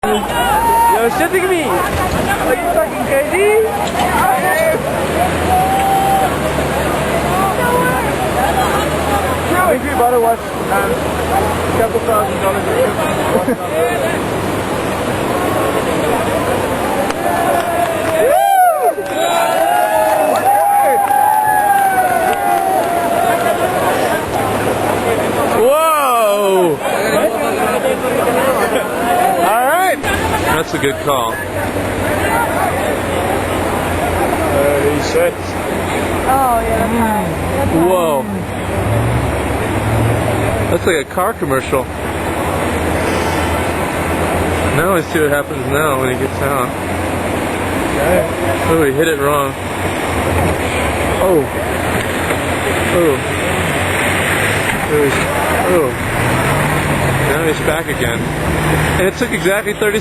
Yo, shitting me! Are you fucking crazy? If you bought a watch, couple $1,000. Whoa! Alright! That's a good call. 36. Oh, yeah. Whoa. That's like a car commercial. Now I see what happens now when he gets out. Oh, he hit it wrong. Oh. Oh. Oh. Now he's back again. And it took exactly 30